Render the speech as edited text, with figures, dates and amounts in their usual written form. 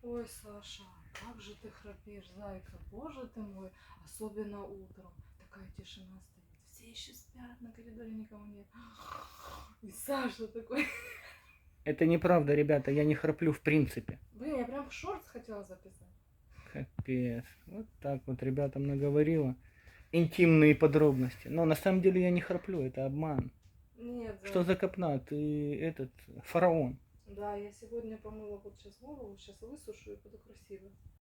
Ой, Саша, как же ты храпишь, зайка, боже ты мой, особенно утром. Такая тишина стоит, все еще спят, на коридоре никого нет. И Саша такой, Это неправда, ребята, я не храплю в принципе. блин, я прям в шорт хотела записать. Капец. Вот так вот ребятам наговорила. Интимные подробности. Но на самом деле я не храплю, это обман. Нет, Что зайка. за копна? Ты этот фараон. Да, я сегодня помыла вот сейчас голову, сейчас высушу и буду красиво.